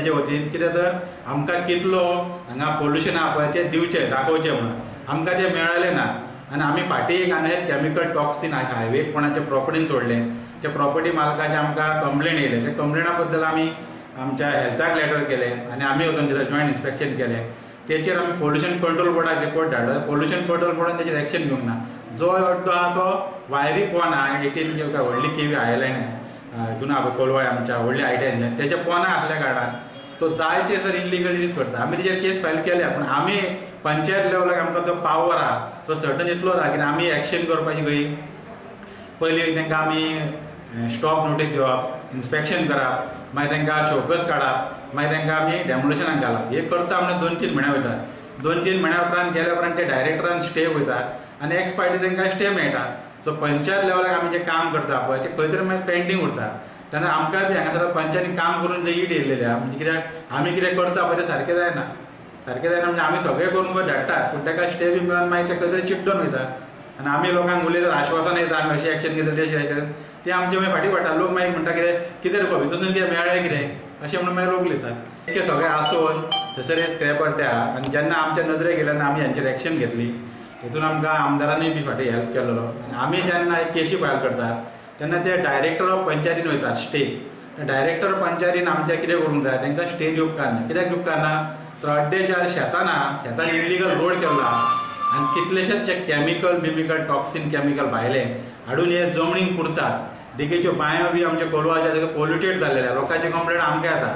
पंचायतीचे वतीन कित्याक तर आमकां कितलो हांगा पोल्युशन आहा पळय तें दिवचें दाखोवचें म्हणून आमकां तें मेळ्ळें ना आनी आमी फाटीं एक हांगा कॅमिकल टॉक्सीन हायवे कोणाच्या प्रॉपर्टीन सोडलें त्या प्रॉपर्टी मालकाचे आमकां कंप्लेन येयले त्या कंप्लेना बद्दल आमी आमच्या हेल्थाक लेटर केलें आनी आमी वचून तिथं जॉयंट इन्स्पेक्शन केलें तेचेर आमी पोल्युशन कंट्रोल बोर्डाक रिपोर्ट धाडलो पोल्युशन कंट्रोल बोर्डान तेचेर एक्शन घेवंक ना जो अड्डो आहा तो वायरी पोना 18 व्हडली केवी आयलायन हितून आहा कोलवाळे आमच्या व्हडली आयटेंशन तेच्या पोना आसल्या कारणान तो जायते सर इलिगलिटीज करता आमी तेचेर केस फायल केल्या पूण आमी पंचायत लेवलाक आमकां तो पावर आहा तो सर्टन इतलो आहा की आमी एक्शन करपाची खंय पयलीं तांकां आमी स्टॉप नोटीस दिवप इन्स्पेक्शन करप मागीर तांकां शोकस काडप मागीर तांकां आमी डेमोलेशनाक घालप हे करता म्हणल्यार 2-3 म्हयने वयतात 2-3 म्हयन्या उपरांत गेल्या उपरांत ते डायरेक्टरान स्टे वयता आनी एक्स पार्टी तांकां स्टे मेळटा सो पंचायत लेवलाक आमी जें काम करता पळय तें खंय तरी मागीर पेंडींग उरता तेन्ना आमकां बी हांगासर पंचायतीन काम करून जे ईड येयलेली आहा म्हणजे कित्याक आमी कितें करता पळय तें सारकें जायना म्हणजे आमी सगळें करून पळय धाडटात पूण ताका स्टे बी मेळोन मागीर ते खंय तरी चिड्डून वयता आनी आमी लोकांक उलयतात आश्वासन येता आमी अशें एक्शन घेतलें तेशें एक्शन ते आमचे मागीर फाटीं पडटा लोक मागीर म्हणटा कितें रे भितून कितें मेळ्ळें कितें अशें म्हणून मागीर लोक उलयतात इतकें सगळें आसून थंयसर हे स्क्रॅपर ते आहा आनी जेन्ना आमच्या नजरेक येयलें आनी आमी हांचेर एक्शन घेतली हितून आमकां आमदारांनी बी फाटीं हेल्प केलेलो आनी आमी जेन्ना एक केशी फायल करतात तेन्ना ते डायरेक्टर ऑफ पंचायतीन वयतात स्टे डायरेक्टर ऑफ पंचायतीन आमच्या कितें करूंक जाय तांकां स्टे दिवंक उपकारना कित्याक दिवंक उपकारना तर अड्डेच्या शेतान इल्लिगल रोड केल्लो आहा आनी कितलेशेच जे केमिकल टॉक्सीन केमिकल भायले हाडून हे जमनीक पुरतात देखीच्यो बांयो बी आमच्या कोलवाच्या पोल्युटेड जाल्लेल्या लोकांचे कंप्लेन आमकां येता